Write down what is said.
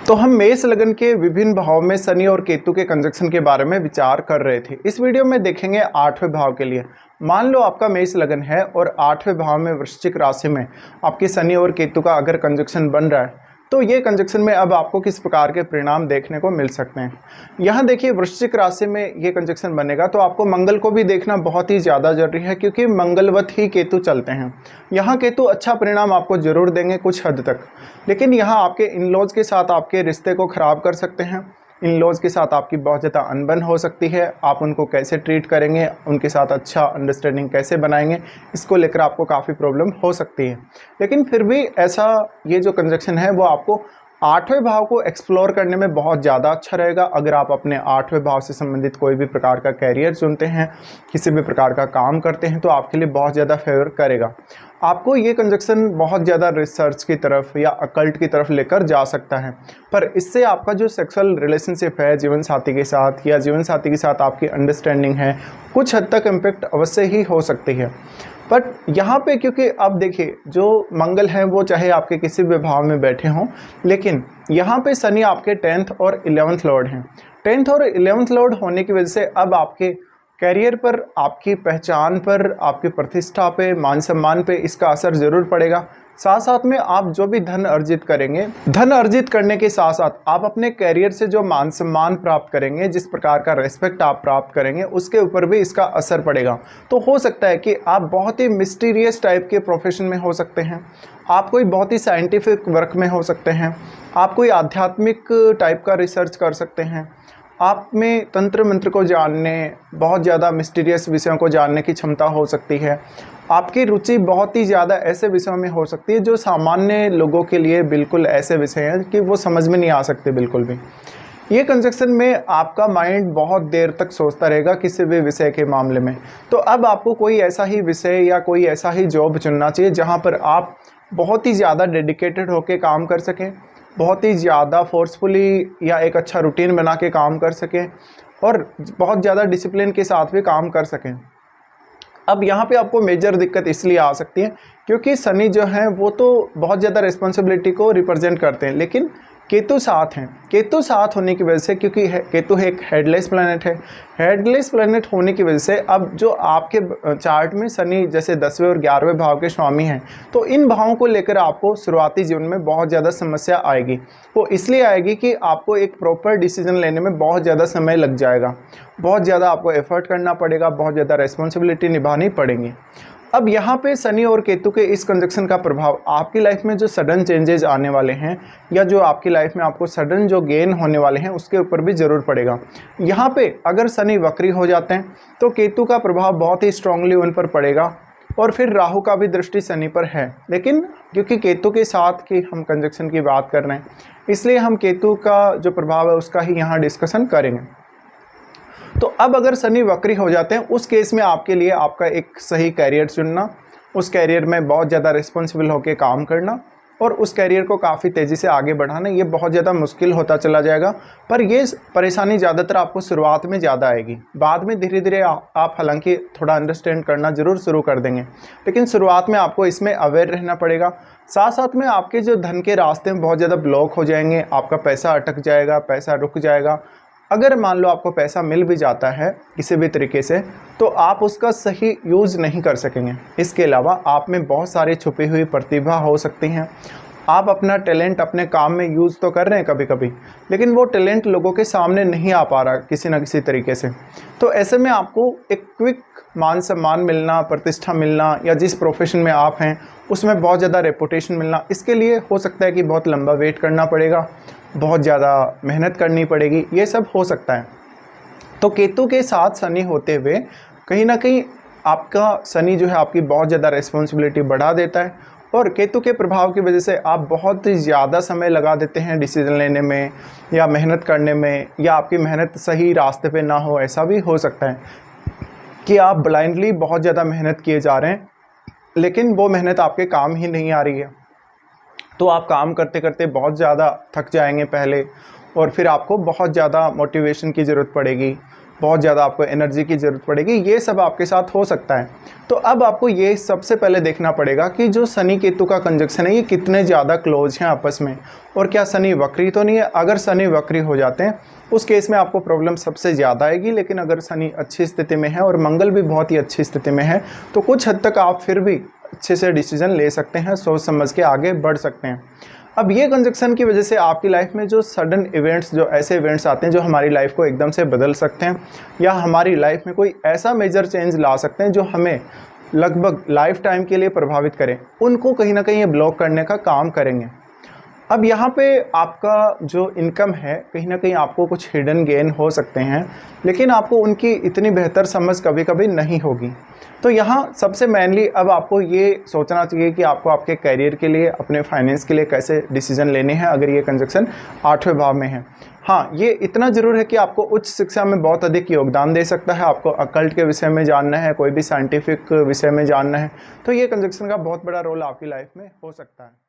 तो हम मेष लगन के विभिन्न भाव में शनि और केतु के कंजक्शन के बारे में विचार कर रहे थे। इस वीडियो में देखेंगे 8वें भाव के लिए। मान लो आपका मेष लगन है और 8वें भाव में वृश्चिक राशि में आपके शनि और केतु का अगर कंजक्शन बन रहा है, तो ये कंजक्शन में अब आपको किस प्रकार के परिणाम देखने को मिल सकते हैं। यहाँ देखिए, वृश्चिक राशि में ये कंजक्शन बनेगा तो आपको मंगल को भी देखना बहुत ही ज़्यादा जरूरी है, क्योंकि मंगलवत ही केतु चलते हैं। यहाँ केतु अच्छा परिणाम आपको जरूर देंगे कुछ हद तक, लेकिन यहाँ आपके इन लॉज के साथ आपके रिश्ते को खराब कर सकते हैं। इन लॉज के साथ आपकी बहुत ज़्यादा अनबन हो सकती है। आप उनको कैसे ट्रीट करेंगे, उनके साथ अच्छा अंडरस्टैंडिंग कैसे बनाएंगे, इसको लेकर आपको काफ़ी प्रॉब्लम हो सकती है। लेकिन फिर भी ऐसा ये जो कंजक्शन है वो आपको 8वें भाव को एक्सप्लोर करने में बहुत ज़्यादा अच्छा रहेगा। अगर आप अपने 8वें भाव से संबंधित कोई भी प्रकार का कैरियर चुनते हैं, किसी भी प्रकार का काम करते हैं, तो आपके लिए बहुत ज़्यादा फेवर करेगा। आपको ये कंजक्शन बहुत ज़्यादा रिसर्च की तरफ या अकल्ट की तरफ लेकर जा सकता है, पर इससे आपका जो सेक्सुअल रिलेशनशिप है जीवन साथी के साथ या जीवन साथी के साथ आपकी अंडरस्टैंडिंग है, कुछ हद तक इम्पैक्ट अवश्य ही हो सकती है। बट यहाँ पे क्योंकि अब देखिए, जो मंगल हैं वो चाहे आपके किसी भी भाव में बैठे हों, लेकिन यहाँ पे शनि आपके 10th और 11th लॉर्ड हैं। 10th और 11th लॉर्ड होने की वजह से अब आपके कैरियर पर, आपकी पहचान पर, आपकी प्रतिष्ठा पे, मान सम्मान पे इसका असर ज़रूर पड़ेगा। साथ साथ में आप जो भी धन अर्जित करेंगे, धन अर्जित करने के साथ साथ आप अपने कैरियर से जो मान सम्मान प्राप्त करेंगे, जिस प्रकार का रेस्पेक्ट आप प्राप्त करेंगे, उसके ऊपर भी इसका असर पड़ेगा। तो हो सकता है कि आप बहुत ही मिस्टीरियस टाइप के प्रोफेशन में हो सकते हैं, आप कोई बहुत ही साइंटिफिक वर्क में हो सकते हैं, आप कोई आध्यात्मिक टाइप का रिसर्च कर सकते हैं, आप में तंत्र मंत्र को जानने, बहुत ज़्यादा मिस्टीरियस विषयों को जानने की क्षमता हो सकती है। आपकी रुचि बहुत ही ज़्यादा ऐसे विषयों में हो सकती है जो सामान्य लोगों के लिए बिल्कुल ऐसे विषय हैं कि वो समझ में नहीं आ सकते बिल्कुल भी। ये कंजक्शन में आपका माइंड बहुत देर तक सोचता रहेगा किसी भी विषय के मामले में। तो अब आपको कोई ऐसा ही विषय या कोई ऐसा ही जॉब चुनना चाहिए जहाँ पर आप बहुत ही ज़्यादा डेडिकेटेड होकर काम कर सकें, बहुत ही ज़्यादा फोर्सफुली या एक अच्छा रूटीन बना के काम कर सकें और बहुत ज़्यादा डिसिप्लिन के साथ भी काम कर सकें। अब यहाँ पे आपको मेजर दिक्कत इसलिए आ सकती है क्योंकि शनि जो हैं वो तो बहुत ज़्यादा रिस्पॉन्सिबिलिटी को रिप्रेजेंट करते हैं, लेकिन केतु साथ हैं। केतु साथ होने की वजह से, क्योंकि केतु एक हेडलेस प्लैनेट है, हेडलेस प्लैनेट होने की वजह से अब जो आपके चार्ट में शनि जैसे 10वें और 11वें भाव के स्वामी हैं, तो इन भावों को लेकर आपको शुरुआती जीवन में बहुत ज़्यादा समस्या आएगी। वो इसलिए आएगी कि आपको एक प्रॉपर डिसीजन लेने में बहुत ज़्यादा समय लग जाएगा, बहुत ज़्यादा आपको एफर्ट करना पड़ेगा, बहुत ज़्यादा रिस्पॉन्सिबिलिटी निभानी पड़ेगी। अब यहाँ पे शनि और केतु के इस कंजक्शन का प्रभाव आपकी लाइफ में जो सडन चेंजेस आने वाले हैं या जो आपकी लाइफ में आपको सडन जो गेन होने वाले हैं उसके ऊपर भी ज़रूर पड़ेगा। यहाँ पे अगर शनि वक्री हो जाते हैं तो केतु का प्रभाव बहुत ही स्ट्रांगली उन पर पड़ेगा, और फिर राहु का भी दृष्टि शनि पर है। लेकिन क्योंकि केतु के साथ की हम कंजक्शन की बात कर रहे हैं, इसलिए हम केतु का जो प्रभाव है उसका ही यहाँ डिस्कशन करेंगे। तो अब अगर शनि वक्री हो जाते हैं, उस केस में आपके लिए आपका एक सही कैरियर चुनना, उस कैरियर में बहुत ज़्यादा रिस्पॉन्सिबल होकर काम करना और उस कैरियर को काफ़ी तेज़ी से आगे बढ़ाना, ये बहुत ज़्यादा मुश्किल होता चला जाएगा। पर ये परेशानी ज़्यादातर आपको शुरुआत में ज़्यादा आएगी, बाद में धीरे धीरे आप हालांकि थोड़ा अंडरस्टैंड करना ज़रूर शुरू कर देंगे, लेकिन शुरुआत में आपको इसमें अवेयर रहना पड़ेगा। साथ साथ में आपके जो धन के रास्ते में बहुत ज़्यादा ब्लॉक हो जाएंगे, आपका पैसा अटक जाएगा, पैसा रुक जाएगा। अगर मान लो आपको पैसा मिल भी जाता है किसी भी तरीके से, तो आप उसका सही यूज़ नहीं कर सकेंगे। इसके अलावा आप में बहुत सारी छुपी हुई प्रतिभा हो सकती हैं। आप अपना टैलेंट अपने काम में यूज़ तो कर रहे हैं कभी कभी, लेकिन वो टैलेंट लोगों के सामने नहीं आ पा रहा किसी न किसी तरीके से। तो ऐसे में आपको एक क्विक मान सम्मान मिलना, प्रतिष्ठा मिलना, या जिस प्रोफेशन में आप हैं उसमें बहुत ज़्यादा रेपुटेशन मिलना, इसके लिए हो सकता है कि बहुत लंबा वेट करना पड़ेगा, बहुत ज़्यादा मेहनत करनी पड़ेगी, ये सब हो सकता है। तो केतु के साथ शनि होते हुए कहीं ना कहीं आपका शनि जो है आपकी बहुत ज़्यादा रिस्पॉन्सिबिलिटी बढ़ा देता है, और केतु के प्रभाव की वजह से आप बहुत ही ज़्यादा समय लगा देते हैं डिसीजन लेने में या मेहनत करने में, या आपकी मेहनत सही रास्ते पे ना हो। ऐसा भी हो सकता है कि आप ब्लाइंडली बहुत ज़्यादा मेहनत किए जा रहे हैं, लेकिन वो मेहनत आपके काम ही नहीं आ रही है। तो आप काम करते करते बहुत ज़्यादा थक जाएंगे पहले, और फिर आपको बहुत ज़्यादा मोटिवेशन की ज़रूरत पड़ेगी, बहुत ज़्यादा आपको एनर्जी की ज़रूरत पड़ेगी, ये सब आपके साथ हो सकता है। तो अब आपको ये सबसे पहले देखना पड़ेगा कि जो शनि केतु का कंजक्शन है ये कितने ज़्यादा क्लोज हैं आपस में, और क्या शनि वक्री तो नहीं है। अगर शनि वक्री हो जाते हैं उस केस में आपको प्रॉब्लम सबसे ज़्यादा आएगी, लेकिन अगर शनि अच्छी स्थिति में है और मंगल भी बहुत ही अच्छी स्थिति में है तो कुछ हद तक आप फिर भी अच्छे से डिसीजन ले सकते हैं, सोच समझ के आगे बढ़ सकते हैं। अब ये कंजक्शन की वजह से आपकी लाइफ में जो सडन इवेंट्स, जो ऐसे इवेंट्स आते हैं जो हमारी लाइफ को एकदम से बदल सकते हैं या हमारी लाइफ में कोई ऐसा मेजर चेंज ला सकते हैं जो हमें लगभग लाइफ टाइम के लिए प्रभावित करें, उनको कहीं ना कहीं ये ब्लॉक करने का काम करेंगे। अब यहाँ पे आपका जो इनकम है कहीं ना कहीं आपको कुछ हिडन गेन हो सकते हैं, लेकिन आपको उनकी इतनी बेहतर समझ कभी कभी नहीं होगी। तो यहाँ सबसे मेनली अब आपको ये सोचना चाहिए कि आपको आपके करियर के लिए, अपने फाइनेंस के लिए कैसे डिसीजन लेने हैं अगर ये कंजक्शन 8वें भाव में है। हाँ, ये इतना ज़रूर है कि आपको उच्च शिक्षा में बहुत अधिक योगदान दे सकता है। आपको अकल्ट के विषय में जानना है, कोई भी साइंटिफिक विषय में जानना है, तो ये कंजक्शन का बहुत बड़ा रोल आपकी लाइफ में हो सकता है।